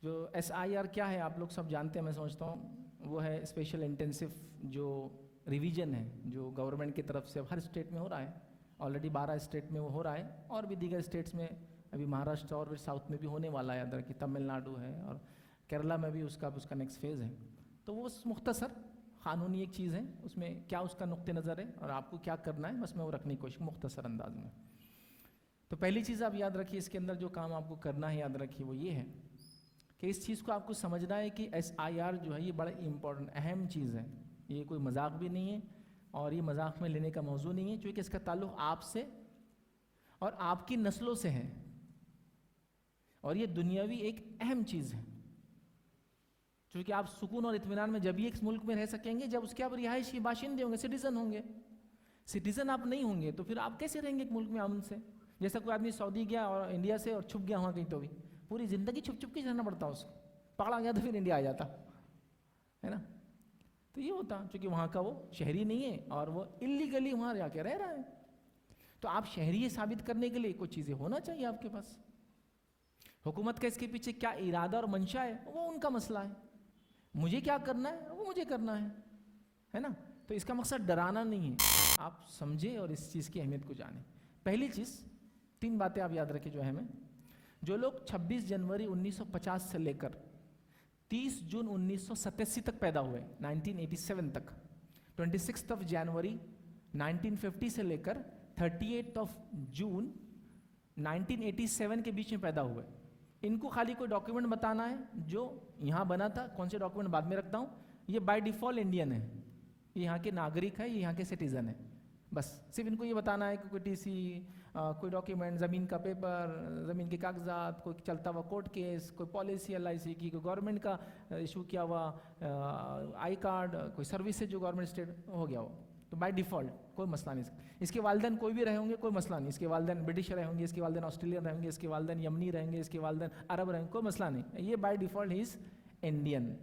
जो SIR क्या है आप लोग सब जानते हैं, मैं समझता हूँ वो है स्पेशल इंटेंसिव जो रिवीजन है, जो गवर्नमेंट की तरफ से हर स्टेट में हो रहा है। ऑलरेडी 12 स्टेट में वो हो रहा है और भी दीगर स्टेट्स में, अभी महाराष्ट्र और साउथ में भी होने वाला है, अदर की तमिलनाडु है और केरला में भी उसका नेक्स्ट फेज़ है। तो वो मुख्तसर क़ानूनी एक चीज़ है, उसमें क्या उसका नुक्ते नज़र है और आपको क्या करना है, बस मैं वो रखने की कोशिश मुख्तसर अंदाज में। तो पहली चीज़ आप याद रखिए, इसके अंदर जो काम आपको करना है याद रखिए वो ये है कि इस चीज़ को आपको समझना है कि SIR जो है ये बड़ा इम्पोर्टेंट अहम चीज़ है, ये कोई मजाक भी नहीं है और ये मजाक में लेने का मौजू नहीं है, क्योंकि इसका ताल्लुक़ आपसे और आपकी नस्लों से है और ये दुनियावी एक अहम चीज़ है। क्योंकि आप सुकून और इत्मीनान में जब भी एक मुल्क में रह सकेंगे जब उसके आप रिहायशी बाशिंदे होंगे, सिटीज़न होंगे। सिटीज़न आप नहीं होंगे तो फिर आप कैसे रहेंगे एक मुल्क में अमन से? जैसा कोई आदमी सऊदी गया और इंडिया से और छुप गया वहाँ कहीं, तो भी पूरी ज़िंदगी छुप छुप के रहना पड़ता उसको, पकड़ा गया तो फिर इंडिया आ जाता है ना। तो ये होता क्योंकि वहाँ का वो शहरी नहीं है और वो इलीगली वहाँ जाके रह रहा है। तो आप शहरी साबित करने के लिए कुछ चीज़ें होना चाहिए आपके पास। हुकूमत का इसके पीछे क्या इरादा और मंशा है वो उनका मसला है, मुझे क्या करना है वो मुझे करना है ना। तो इसका मकसद डराना नहीं है, आप समझे और इस चीज़ की अहमियत को जाने। पहली चीज़ 3 बातें आप याद रखें जो है हमें। जो लोग 26 जनवरी 1950 से लेकर 30 जून 1987 तक पैदा हुए, 1987 तक, 26 जनवरी 1950 से लेकर 38 जून 1987 के बीच में पैदा हुए, इनको खाली कोई डॉक्यूमेंट बताना है जो यहाँ बना था, कौन से डॉक्यूमेंट बाद में रखता हूँ, ये बाय डिफ़ॉल्ट इंडियन है, ये यहाँ के नागरिक है, ये यहाँ के सिटीज़न है। बस सिर्फ इनको ये बताना है कि कोई TC, कोई डॉक्यूमेंट, ज़मीन का पेपर, ज़मीन के कागजात, कोई चलता हुआ कोर्ट केस, कोई पॉलिसी LIC की, कोई गवर्नमेंट का इशू किया हुआ आई कार्ड, कोई सर्विसेज जो गवर्नमेंट स्टेट हो गया हो, तो बाय डिफ़ॉल्ट कोई मसला नहीं। इसके वालिदैन कोई भी रहे होंगे कोई मसला नहीं, इसके वालिदैन ब्रिटिश रहे होंगे, इसके वालिदैन ऑस्ट्रेलियन रहेंगे, इसके वालिदैन यमनी रहेंगे, इसके वालिदैन अरब रहेंगे, कोई मसला नहीं, ये by default he is Indian.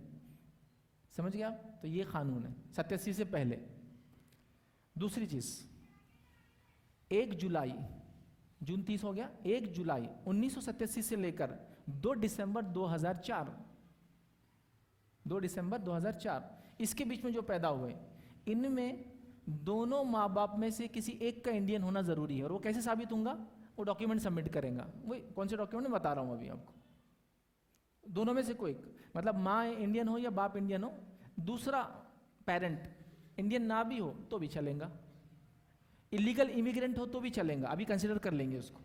समझ गया? तो ये कानून है 87 से पहले। दूसरी चीज़, 1 जुलाई, जून 30 हो गया, 1 जुलाई 1987 से लेकर 2 दिसंबर 2004, 2 दिसंबर 2004, इसके बीच में जो पैदा हुए, इनमें दोनों माँ बाप में से किसी एक का इंडियन होना ज़रूरी है। और वो कैसे साबित होगा? वो डॉक्यूमेंट सबमिट करेगा। वही कौन से डॉक्यूमेंट मैं बता रहा हूँ अभी आपको, दोनों में से कोई, मतलब माँ इंडियन हो या बाप इंडियन हो, दूसरा पेरेंट इंडियन ना भी हो तो भी चलेगा, इलीगल इमिग्रेंट हो तो भी चलेगा, अभी कंसिडर कर लेंगे उसको,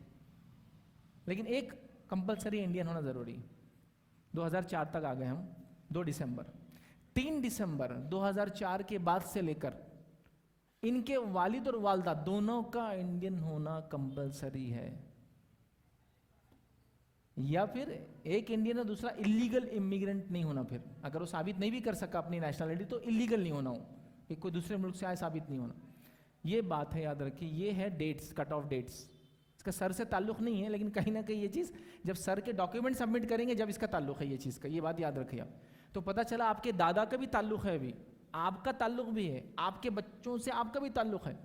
लेकिन एक कंपलसरी इंडियन होना ज़रूरी है। 2004 तक आ गए हम, 2 दिसंबर। 3 दिसंबर 2004 के बाद से लेकर इनके वालिद और वालदा दोनों का इंडियन होना कंपलसरी है, या फिर एक इंडियन और दूसरा इलीगल इमिग्रेंट नहीं होना। फिर अगर वो साबित नहीं भी कर सका अपनी नेशनलिटी तो इलीगल नहीं होना हो, कि कोई दूसरे मुल्क से आए साबित नहीं होना। ये बात है, याद रखिए। ये है डेट्स, कट ऑफ डेट्स। इसका सर से ताल्लुक़ नहीं है, लेकिन कहीं ना कहीं ये चीज़ जब सर के डॉक्यूमेंट सबमिट करेंगे जब इसका ताल्लुक़ है ये चीज़ का, ये बात याद रखिए आप। तो पता चला आपके दादा का भी ताल्लुक़ है, अभी आपका ताल्लुक़ भी है, आपके बच्चों से आपका भी ताल्लुक़ है।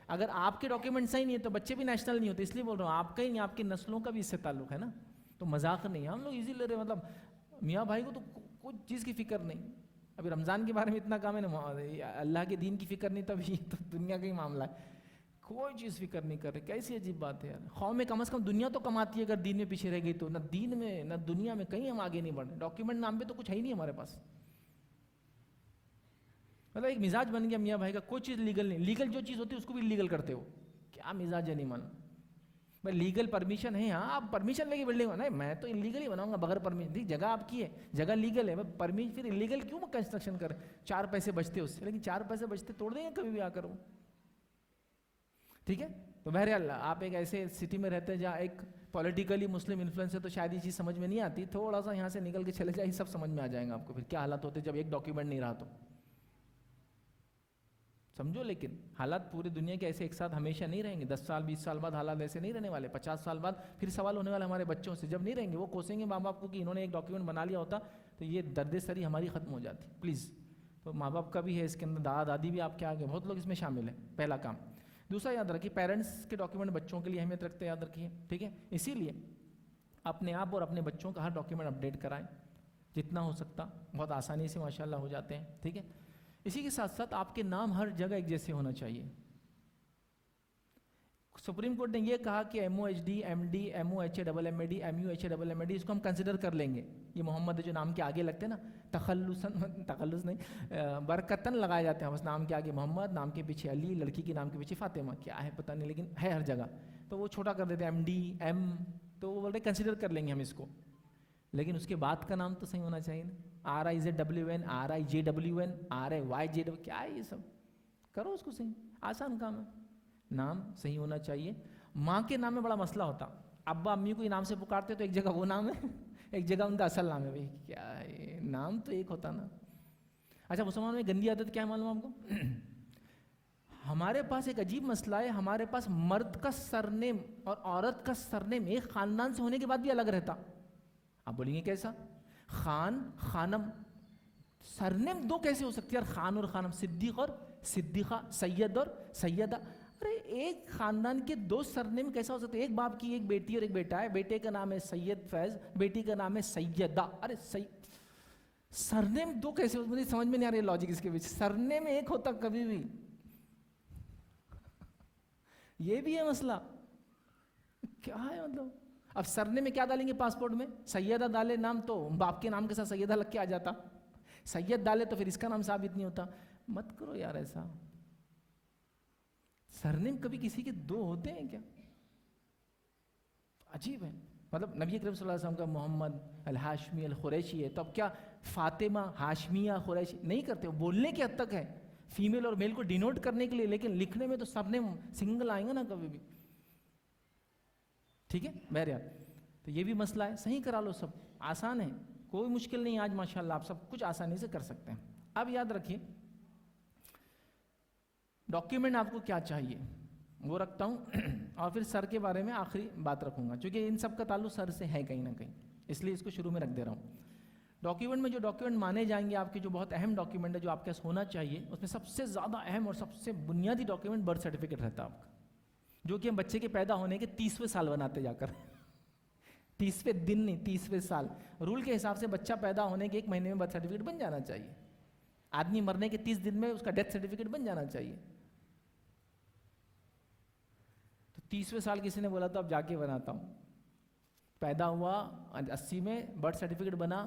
अगर आपके डॉक्यूमेंट सही नहीं है तो बच्चे भी नेशनल नहीं होते, इसलिए बोल रहा हूँ आपका ही नहीं, आपकी नस्लों का भी इससे ताल्लुक़ है ना। तो मजाक नहीं है, हम लोग ईजी ले रहे हैं, मतलब मियाँ भाई को तो कोई चीज़ की फ़िक्र नहीं। अभी रमज़ान के बारे में इतना काम है ना, अल्लाह के दीन की फ़िक्र नहीं, तब ये तो दुनिया का ही मामला है, कोई चीज़ फ़िक्र नहीं कर रहे। कैसी अजीब बात है यार। कौम में कम से कम दुनिया तो कमाती है, अगर दीन में पीछे रह गई तो। ना दीन में ना दुनिया में कहीं हम आगे नहीं बढ़ रहे। डॉक्यूमेंट नाम पे तो कुछ है ही नहीं हमारे पास। मतलब एक मिजाज बन गया मियाँ भाई का, कोई चीज़ लीगल नहीं। लीगल जो चीज़ होती है उसको भी लीगल करते हो, क्या मिजाज है नहीं मानो भाई। लीगल परमिशन है, हाँ आप परमिशन लेके बिल्डिंग नहीं, मैं तो इलीगली बनाऊंगा बगैर परमिशन। जगह आपकी है, जगह लीगल है, परमिशन फिर इलीगल क्यों कंस्ट्रक्शन कर? 4 पैसे बचते उससे, लेकिन 4 पैसे बचते तोड़ देंगे कभी भी आकर वो, ठीक है। तो बहरहाल आप एक ऐसे सिटी में रहते हैं जहाँ एक पॉलिटिकली मुस्लिम इन्फ्लुएंस है, तो शायद ये चीज़ समझ में नहीं आती। थोड़ा सा यहाँ से निकल के चले जाए, सब समझ में आ जाएगा आपको फिर क्या हालात होते जब एक डॉक्यूमेंट नहीं रहा तो, समझो। लेकिन हालात पूरी दुनिया के ऐसे एक साथ हमेशा नहीं रहेंगे। 10 साल 20 साल बाद हालात ऐसे नहीं रहने वाले। 50 साल बाद फिर सवाल होने वाला हमारे बच्चों से, जब नहीं रहेंगे वो कोसेंगे माँ बाप को कि इन्होंने एक डॉक्यूमेंट बना लिया होता, तो ये दर्द सरी हमारी ख़त्म हो जाती। प्लीज़, तो माँ बाप का भी है इसके अंदर, दादा दादी भी आपके आगे, बहुत लोग इसमें शामिल हैं। पहला काम। दूसरा याद रखिए, पेरेंट्स के डॉक्यूमेंट बच्चों के लिए अहमियत रखते हैं, याद रखिए, ठीक है। इसीलिए अपने आप और अपने बच्चों का हर डॉक्यूमेंट अपडेट कराएं, जितना हो सकता, बहुत आसानी से माशाल्लाह हो जाते हैं, ठीक है। इसी के साथ साथ आपके नाम हर जगह एक जैसे होना चाहिए। सुप्रीम कोर्ट ने ये कहा कि MOHD, MD, MOHA double MAD, MUHA double MAD इसको हम कंसिडर कर लेंगे। ये मोहम्मद जो नाम के आगे लगते हैं ना, तखल्लुस नहीं, बरकतन लगाए जाते हैं बस नाम के आगे मोहम्मद, नाम के पीछे अली, लड़की के नाम के पीछे फातिमा, क्या है पता नहीं, लेकिन है हर जगह, तो वो छोटा कर देते हैं MD, M, तो वो बोल रहे कंसिडर कर लेंगे हम इसको। लेकिन उसके बाद का नाम तो सही होना चाहिए ना, RIZWN, RIJWN, RIYJ, क्या है ये सब, करो उसको सही, आसान काम है, नाम सही होना चाहिए। माँ के नाम में बड़ा मसला होता, अब्बा अम्मी को नाम से पुकारते तो एक जगह वो नाम है, एक जगह उनका असल नाम है, भाई क्या है, नाम तो एक होता ना। अच्छा, मुसलमान में गंदी आदत क्या है मालूम आपको? हमारे पास एक अजीब मसला है, हमारे पास मर्द का सरनेम और औरत का सरनेम एक खानदान से होने के बाद भी अलग रहता। आप बोलेंगे कैसा? खान खानम, सरनेम दो कैसे हो सकती है यार, खान और खानम, सिद्दीक और सिद्दीक़ा, सैयद और सैयदा, अरे एक खानदान के दो सरनेम कैसा हो सकते हैं? एक बाप की एक बेटी और एक बेटा है, बेटे का नाम है सैयद फैज, बेटी का नाम है सैयदा, अरे सरनेम दो कैसे, मुझे समझ में नहीं आ रही लॉजिक इसके बीच, सरनेम एक होता कभी भी, ये भी है मसला, क्या है मतलब? अब सरने में क्या डालेंगे पासपोर्ट में? सैयदा डाले नाम तो बाप के नाम के साथ सैयदा लग के आ जाता, सैयद डाले तो फिर इसका नाम साबित नहीं होता। मत करो यार ऐसा, सरनेम कभी किसी के दो होते हैं क्या? अजीब है। मतलब नबी करीम सल्लल्लाहु अलैहि वसल्लम का मोहम्मद अल हाशमी अल खुरैशी है, तो अब क्या फातिमा हाशमिया खुरैशी नहीं करते? बोलने के हद तक है, फीमेल और मेल को डिनोट करने के लिए, लेकिन लिखने में तो सरनेम सिंगल आएंगे ना कभी भी, ठीक है बहरहाल। तो ये भी मसला है, सही करा लो, सब आसान है, कोई मुश्किल नहीं, आज माशाल्लाह आप सब कुछ आसानी से कर सकते हैं। अब याद रखिए डॉक्यूमेंट आपको क्या चाहिए वो रखता हूँ, और फिर सर के बारे में आखिरी बात रखूंगा, क्योंकि इन सब का ताल्लुक सर से है कहीं ना कहीं, इसलिए इसको शुरू में रख दे रहा हूँ। डॉक्यूमेंट में जो डॉक्यूमेंट माने जाएंगे आपके, जो बहुत अहम डॉक्यूमेंट है जो आपके पास होना चाहिए, उसमें सबसे ज़्यादा अहम और सबसे बुनियादी डॉक्यूमेंट बर्थ सर्टिफिकेट रहता है आपका, जो कि हम बच्चे के पैदा होने के 30वें साल बनाते जाकर 30वें दिन नहीं, 30वें साल। रूल के हिसाब से बच्चा पैदा होने के 1 महीने में बर्थ सर्टिफिकेट बन जाना चाहिए, आदमी मरने के 30 दिन में उसका डेथ सर्टिफिकेट बन जाना चाहिए। तो 30वें साल किसी ने बोला तो अब जाके बनाता हूँ, पैदा हुआ 80 में, बर्थ सर्टिफिकेट बना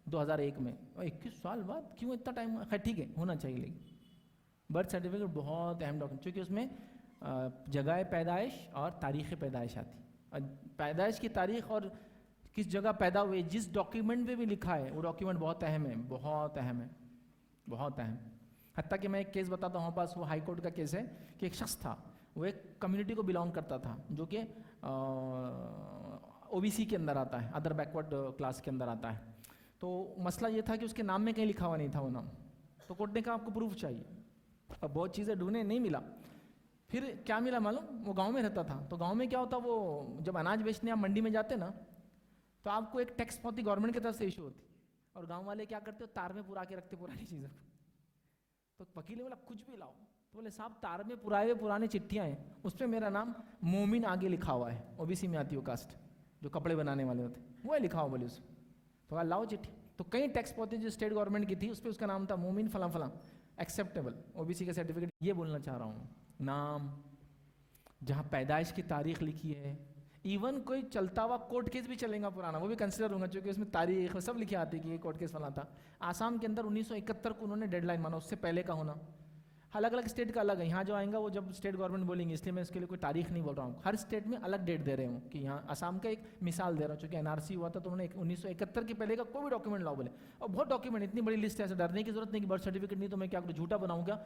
2001 में, और 21 साल बाद क्यों इतना टाइम? खैर ठीक है, होना चाहिए, लेकिन बर्थ सर्टिफिकेट बहुत अहम डॉक्यूमेंट, क्योंकि उसमें जगह पैदाइश और तारीख़ पैदाइश आती, पैदाइश की तारीख और किस जगह पैदा हुए, जिस डॉक्यूमेंट में भी लिखा है वो डॉक्यूमेंट बहुत अहम है, बहुत अहम है, बहुत अहम। हत्ता कि मैं एक केस बताता हूँ, पास वो हाई कोर्ट का केस है कि एक शख्स था, वो एक कम्युनिटी को बिलोंग करता था जो कि OBC के अंदर आता है, अदर बैकवर्ड क्लास के अंदर आता है। तो मसला ये था कि उसके नाम में कहीं लिखा हुआ नहीं था वो नाम, तो कोर्ट ने कहा आपको प्रूफ चाहिए। अब बहुत चीज़ें ढूंढे, नहीं मिला, फिर क्या मिला मालूम? वो गांव में रहता था, तो गांव में क्या होता, वो जब अनाज बेचने आप मंडी में जाते ना, तो आपको एक टैक्स पावती गवर्नमेंट की तरफ से इशू होती, और गांव वाले क्या करते हो, तार में पुरा के रखते पुरानी चीज़ों को। तो वकील ने बोला कुछ भी लाओ, तो बोले साहब तार में पुराए हुए पुरानी चिट्ठियाँ हैं, उस पर मेरा नाम मोमिन आगे लिखा हुआ है, OBC में आती हो कास्ट, जो कपड़े बनाने वाले होते, वो है लिखा हुआ, बोले उसमें। तो लाओ चिट्ठी, तो कई टैक्स पावती जो स्टेट गवर्नमेंट की थी उस पर उसका नाम था मोमिन फलां फलां, एक्सेप्टेबल, OBC का सर्टिफिकेट। ये बोलना चाह रहा हूँ, नाम, जहाँ पैदाइश की तारीख लिखी है, इवन कोई चलता हुआ कोर्ट केस भी चलेगा पुराना, वो भी कंसिडर होगा, क्योंकि उसमें तारीख सब लिखी आती है कि ये कोर्ट केस वाला था। आसाम के अंदर 1971 को उन्होंने डेडलाइन माना, उससे पहले का होना, अलग अलग स्टेट का अलग है। यहाँ जो आएगा वो जब स्टेट गवर्नमेंट बोलेंगे, इसलिए मैं इसके लिए कोई तारीख नहीं बोल रहा हूँ, हर स्टेट में अलग डेट दे रहे हूँ, कि यहाँ आसाम का एक मिसाल दे रहा हूँ, चूँकि NRC हुआ था तो उन्होंने 1971 के पहले का कोई भी डॉक्यूमेंट लाओ बोले, और बहुत डॉक्यूमेंट, इतनी बड़ी लिस्ट है, ऐसे डरने की जरूरत नहीं कि बर्थ सर्टिफिकेट नहीं तो मैं क्या करूँ, झूठा बनाऊँगा।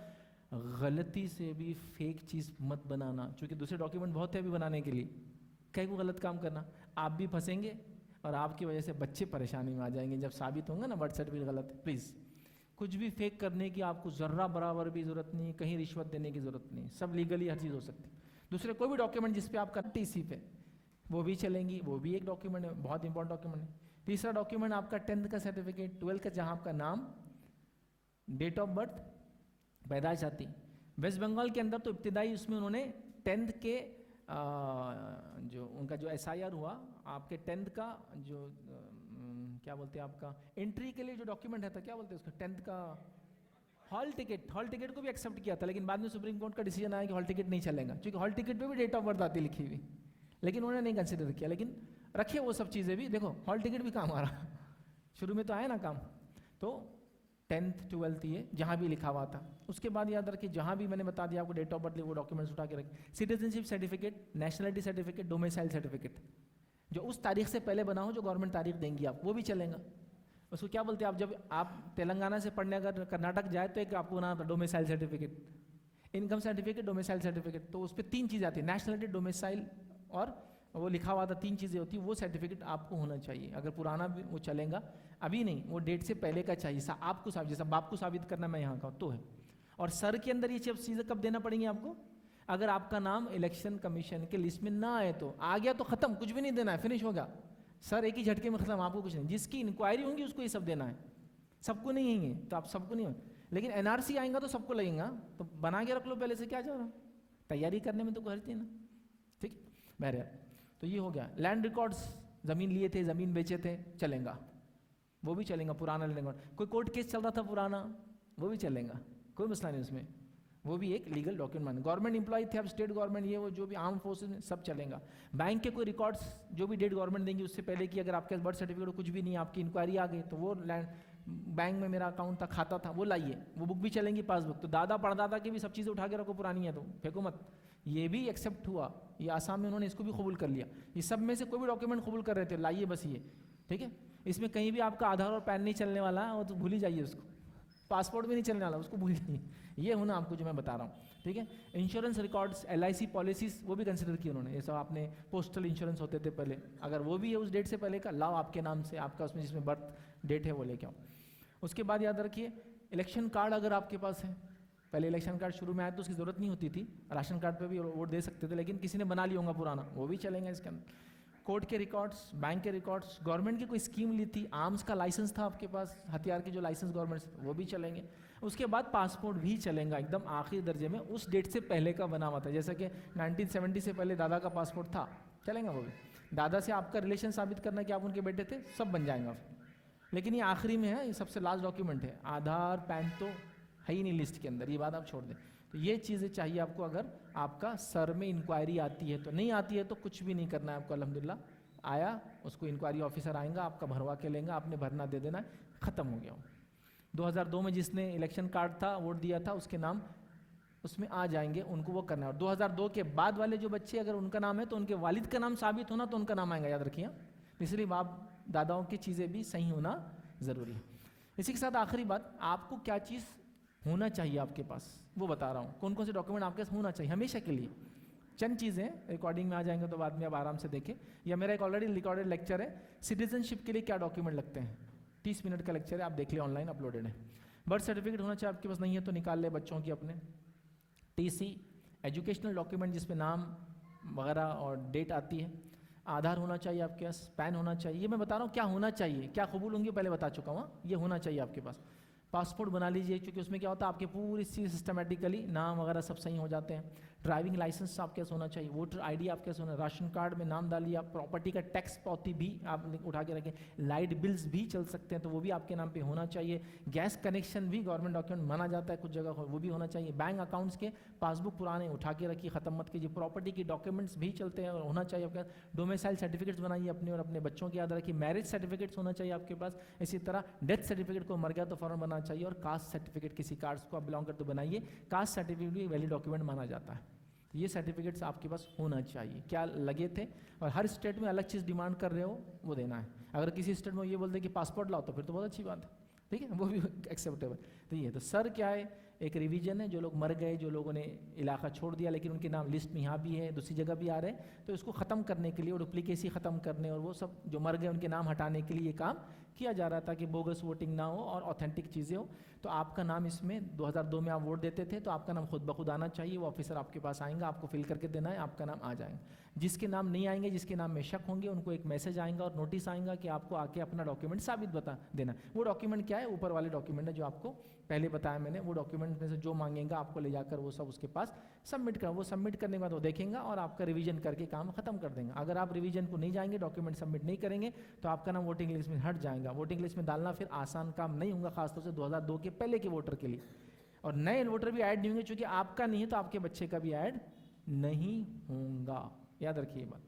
गलती से भी फेक चीज़ मत बनाना, क्योंकि दूसरे डॉक्यूमेंट बहुत है अभी बनाने के लिए, कहीं को गलत काम करना, आप भी फंसेंगे और आपकी वजह से बच्चे परेशानी में आ जाएंगे जब साबित होंगे ना बर्थ सर्टिफिकेट गलत। प्लीज़ कुछ भी फेक करने की आपको ज़र्रा बराबर भी ज़रूरत नहीं, कहीं रिश्वत देने की ज़रूरत नहीं, सब लीगली हर चीज़ हो सकती है। दूसरे कोई भी डॉक्यूमेंट जिस पे आपका TC पे वो भी चलेंगी, वो भी एक डॉक्यूमेंट है, बहुत इंपॉर्टेंट डॉक्यूमेंट है। तीसरा डॉक्यूमेंट आपका 10th का सर्टिफिकेट, 12th का, जहाँ आपका नाम, डेट ऑफ बर्थ, पैदाइश आती। वेस्ट बंगाल के अंदर तो इब्तिदाई उसमें उन्होंने 10th के जो उनका जो SIR हुआ, आपके 10th का जो क्या बोलते हैं आपका एंट्री के लिए जो डॉक्यूमेंट है था, क्या बोलते हैं उसका, 10th का हॉल टिकट को भी एक्सेप्ट किया था, लेकिन बाद में सुप्रीम कोर्ट का डिसीजन आया कि हॉल टिकट नहीं चलेगा, क्योंकि हॉल टिकट पे भी डेट ऑफ बर्थ आती लिखी हुई, लेकिन उन्होंने नहीं कंसिडर किया। लेकिन रखे वो सब चीज़ें भी, देखो हॉल टिकट भी काम आ रहा शुरू में तो आया ना काम। तो 10th 12th ये जहाँ भी लिखा हुआ था। उसके बाद याद रखिए जहाँ भी मैंने बता दिया आपको डेट ऑफ बर्थ, वो डॉक्यूमेंट्स उठा के रखिए। Citizenship certificate, nationality certificate, domicile certificate, जो उस तारीख से पहले बना हो, जो गवर्नमेंट तारीख देंगी आप, वो भी चलेगा। उसको क्या बोलते हैं आप, जब आप तेलंगाना से पढ़ने अगर कर्नाटक जाए तो एक आपको बना था domicile certificate, income certificate, domicile certificate, तो उस पर 3 चीज़ें आती है, नेशनलिटी, डोमिसाइल और वो लिखा हुआ था 3 चीज़ें होती है, वो सर्टिफिकेट आपको होना चाहिए। अगर पुराना भी वो चलेगा, अभी नहीं, वो डेट से पहले का चाहिए, आपको साबित, जैसा बाप को साबित करना मैं यहाँ का तो है। और सर के अंदर ये चीज़ें कब देना पड़ेंगी आपको, अगर आपका नाम इलेक्शन कमीशन के लिस्ट में ना आए तो, आ गया तो खत्म, कुछ भी नहीं देना है, फिनिश होगा सर, एक ही झटके में खत्म, आपको कुछ नहीं। जिसकी इंक्वायरी होंगी उसको ये सब देना है, सबको नहीं है, तो आप सबको नहीं हो। लेकिन एनआरसी आएगा तो सबको लगेगा, तो बना के रख लो पहले से, क्या जा रहा है, तैयारी करने में तो करते ना, ठीक है। बहरहाल तो ये हो गया। लैंड रिकॉर्ड्स, ज़मीन लिए थे, ज़मीन बेचे थे, चलेगा, वो भी चलेगा, पुराना लैंड रिकॉर्ड। कोई कोर्ट केस चल रहा था पुराना, वो भी चलेगा, कोई मसला नहीं उसमें, वो भी एक लीगल डॉक्यूमेंट। गवर्नमेंट एम्प्लॉय थे, अब स्टेट गवर्नमेंट, ये वो जो भी आर्म फोर्सेज में सब चलेगा। बैंक के कोई रिकॉर्ड्स जो भी डेट गवर्नमेंट देंगी उससे पहले की, अगर आपके बर्थ सर्टिफिकेट कुछ भी नहीं, आपकी इंक्वायरी आ गई तो वो लैंड बैंक में मेरा अकाउंट था, खाता था, वो लाइए, वो बुक भी चलेंगी, पासबुक। तो दादा परदादा की भी सब चीज़ें उठा के रखो, पुरानी है तो फेंको मत। ये भी एक्सेप्ट हुआ, ये आसाम में उन्होंने इसको भी कबूल कर लिया। ये सब में से कोई भी डॉक्यूमेंट कबूल कर रहे थे, लाइए बस ये, ठीक है। इसमें कहीं भी आपका आधार और पैन नहीं चलने वाला, वो तो भूल ही जाइए उसको, पासपोर्ट भी नहीं चलने वाला, उसको भूल जाइए। ये होना आपको जो मैं बता रहा हूँ, ठीक है। इंश्योरेंस रिकॉर्ड्स, LIC पॉलिसीज, वो भी कंसिडर की उन्होंने। ये सब आपने पोस्टल इंश्योरेंस होते थे पहले, अगर वो भी है उस डेट से पहले का, लाओ आपके नाम से, आपका उसमें जिसमें बर्थ डेट है वो लेके आओ। उसके बाद याद रखिए इलेक्शन कार्ड अगर आपके पास है, पहले इलेक्शन कार्ड शुरू में आया तो उसकी ज़रूरत नहीं होती थी, राशन कार्ड पे भी वोट दे सकते थे, लेकिन किसी ने बना लिया होगा पुराना, वो भी चलेंगे इसके अंदर। कोर्ट के रिकॉर्ड्स, बैंक के रिकॉर्ड्स, गवर्नमेंट की कोई स्कीम ली थी, आर्म्स का लाइसेंस था आपके पास, हथियार के जो लाइसेंस गवर्नमेंट से, वो भी चलेंगे। उसके बाद पासपोर्ट भी चलेगा, एकदम आखिरी दर्जे में, उस डेट से पहले का बना हुआ था, जैसा कि 1970 से पहले दादा का पासपोर्ट था, चलेगा वो भी। दादा से आपका रिलेशन साबित करना कि आप उनके बेटे थे, सब बन जाएगा। लेकिन ये आखिरी में है, ये सबसे लास्ट डॉक्यूमेंट है। आधार पैन तो है ही नहीं लिस्ट के अंदर, ये बात आप छोड़ दें। तो ये चीज़ें चाहिए आपको, अगर आपका सर में इंक्वायरी आती है तो। नहीं आती है तो कुछ भी नहीं करना है आपको, अल्हम्दुलिल्लाह आया, उसको इंक्वायरी ऑफिसर आएगा, आपका भरवा के लेंगे, आपने भरना दे देना, ख़त्म हो गया। 2002 में जिसने इलेक्शन कार्ड था, वोट दिया था, उसके नाम उसमें आ जाएंगे, उनको वो करना है। और 2002 के बाद वाले जो बच्चे, अगर उनका नाम है तो उनके वालिद का नाम साबित होना तो उनका नाम आएगा, याद रखिए। इसलिए बाप दादाओं की चीज़ें भी सही होना ज़रूरी है। इसी के साथ आखिरी बात, आपको क्या चीज़ होना चाहिए आपके पास, वो बता रहा हूँ। कौन कौन से डॉक्यूमेंट आपके पास होना चाहिए हमेशा के लिए। चंद चीज़ें रिकॉर्डिंग में आ जाएंगे तो बाद में आप आराम से देखें, या मेरा एक ऑलरेडी रिकॉर्डेड लेक्चर है, सिटीजनशिप के लिए क्या डॉक्यूमेंट लगते हैं, 30 मिनट का लेक्चर है, आप देख लिया, ऑनलाइन अपलोडेड है। बर्थ सर्टिफिकेट होना चाहिए, आपके पास नहीं है तो निकाल ले बच्चों की अपने। TC, एजुकेशनल डॉक्यूमेंट जिसमें नाम वगैरह और डेट आती है। आधार होना चाहिए आपके पास, पैन होना चाहिए। ये मैं बता रहा हूँ क्या होना चाहिए, क्या कबूल होंगे पहले बता चुका हूँ, ये होना चाहिए आपके पास। पासपोर्ट बना लीजिए, क्योंकि उसमें क्या होता है, आपके पूरी चीज़ सिस्टमेटिकली नाम वगैरह सब सही हो जाते हैं। ड्राइविंग लाइसेंस आपके पास होना चाहिए, वोटर ID आपके पास होना, राशन कार्ड में नाम डालिए आप, प्रॉपर्टी का टैक्स पावती भी आप उठा के रखें, लाइट बिल्स भी चल सकते हैं तो वो भी आपके नाम पे होना चाहिए। गैस कनेक्शन भी गवर्नमेंट डॉक्यूमेंट माना जाता है कुछ जगह, वो भी होना चाहिए। बैंक अकाउंट्स के पासबुक पुराने उठा के रखिए, ख़त्म मत कीजिए। प्रॉपर्टी के डॉक्यूमेंट्स भी चलते हैं और होना चाहिए आपके पास। डोमिसाइल सर्टिफिकेट्स बनाइए अपने और अपने बच्चों की, याद रखिए। मैरिज सर्टिफिकेट्स होना चाहिए आपके पास। इसी तरह डेथ सर्टिफिकेट को मर गया तो फौरन बनाना चाहिए। और कास्ट सर्टिफिकेट, किसी कास्ट को आप बिलोंग करते तो बनाइए, कास्ट सर्टिफिकेट भी वैलिड डॉक्यूमेंट माना जाता है। ये सर्टिफिकेट्स आपके पास होना चाहिए। क्या लगे थे, और हर स्टेट में अलग चीज़ डिमांड कर रहे हो वो देना है। अगर किसी स्टेट में ये बोलते कि पासपोर्ट लाओ तो फिर तो बहुत अच्छी बात है, ठीक है, वो भी एक्सेप्टेबल। तो ये तो सर क्या है, एक रिवीजन है, जो लोग मर गए, जो लोगों ने इलाका छोड़ दिया लेकिन उनके नाम लिस्ट में यहाँ भी है, दूसरी जगह भी आ रहे हैं, तो इसको ख़त्म करने के लिए और डुप्लीकेसी ख़त्म करने और वो सब जो मर गए उनके नाम हटाने के लिए ये काम किया जा रहा था कि बोगस वोटिंग ना हो और ऑथेंटिक चीज़ें हो। तो आपका नाम इसमें 2002 में आप वोट देते थे तो आपका नाम खुद ब खुद आना चाहिए, वो ऑफिसर आपके पास आएंगे, आपको फिल करके देना है, आपका नाम आ जाएगा। जिसके नाम नहीं आएंगे, जिसके नाम में शक होंगे, उनको एक मैसेज आएगा और नोटिस आएगा कि आपको आके अपना डॉक्यूमेंट साबित बता देना। वो डॉक्यूमेंट क्या है? ऊपर वाले डॉक्यूमेंट है जो आपको पहले बताया मैंने। वो डॉक्यूमेंट में से जो मांगेगा आपको ले जाकर वो सब उसके पास सबमिट कर, वो सबमिट करने के बाद वो देखेंगे और आपका रिवीजन करके काम खत्म कर देंगे। अगर आप रिवीजन को नहीं जाएंगे, डॉक्यूमेंट सबमिट नहीं करेंगे, तो आपका नाम वोटिंग लिस्ट में हट जाएगा। वोटिंग लिस्ट में डालना फिर आसान काम नहीं होगा, खासतौर से 2002 के पहले के वोटर के लिए। और नए वोटर भी ऐड नहीं होंगे, चूंकि आपका नहीं है तो आपके बच्चे का भी ऐड नहीं होगा, याद रखिए बात।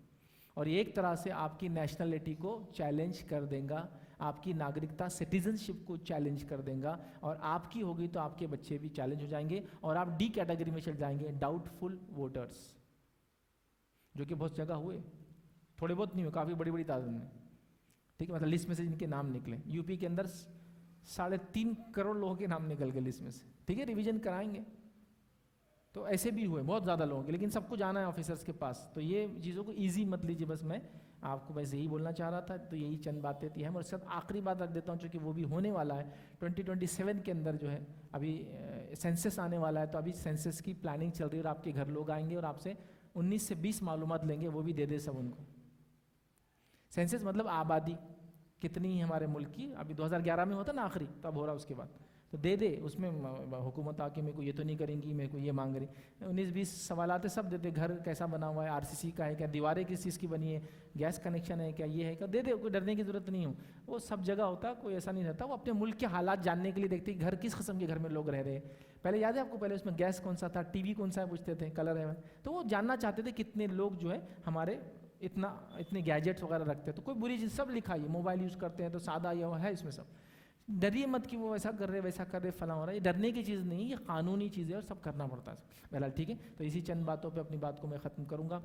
और ये एक तरह से आपकी नेशनलिटी को चैलेंज कर देगा, आपकी नागरिकता सिटीजनशिप को चैलेंज कर देगा, और आपकी होगी तो आपके बच्चे भी चैलेंज हो जाएंगे और आप डी कैटेगरी में चल जाएंगे, डाउटफुल वोटर्स, जो कि बहुत जगह हुए, थोड़े बहुत नहीं हुए, काफ़ी बड़ी बड़ी तादाद में, ठीक है। मतलब लिस्ट में से जिनके नाम निकले, यूपी के अंदर 3.5 करोड़ लोगों के नाम निकल गए लिस्ट में से, ठीक है। रिवीजन कराएंगे तो ऐसे भी हुए बहुत ज़्यादा लोगों के, लेकिन सबको जाना है ऑफिसर्स के पास। तो ये चीज़ों को ईजी मत लीजिए, बस मैं आपको बस यही बोलना चाह रहा था। तो यही चंद बातें थी हम, और साथ आखिरी बात रख देता हूँ, क्योंकि वो भी होने वाला है 2027 के अंदर जो है, अभी सेंसस आने वाला है। तो अभी सेंसस की प्लानिंग चल रही है और आपके घर लोग आएंगे और आपसे 19 से 20 मालूमात लेंगे, वो भी दे दे सब उनको। सेंसस मतलब आबादी कितनी है हमारे मुल्क की, अभी 2011 में होता ना आखिरी, तब हो रहा उसके बाद, तो दे दे। उसमें हुकूमत आके मेरे को ये तो नहीं करेंगी, मेरे को ये मांग रही, 19-20 सवाल आते, सब देते। घर कैसा बना हुआ है, आरसीसी का है क्या, दीवारें किस चीज़ की बनी है, गैस कनेक्शन है क्या, ये है क्या, दे दे, कोई डरने की ज़रूरत नहीं हो। वो सब जगह होता, कोई ऐसा नहीं रहता। वो अपने मुल्क के हालात जानने के लिए देखते, घर किस किस्म के घर में लोग रह रहे हैं। पहले याद है आपको, पहले उसमें गैस कौन सा था, टीवी कौन सा है पूछते थे, कलर है, तो वो जानना चाहते थे कितने लोग जो है हमारे इतने गैजेट्स वगैरह रखते हैं। तो कोई बुरी चीज़ सब लिखा है, मोबाइल यूज़ करते हैं तो सादा या है इसमें सब। डरिए मत कि वो ऐसा कर रहे वैसा कर रहे फला हो रहा है, ये डरने की चीज़ नहीं, ये कानूनी चीज़ है और सब करना पड़ता है। बहरहाल ठीक है, तो इसी चंद बातों पे अपनी बात को मैं ख़त्म करूँगा।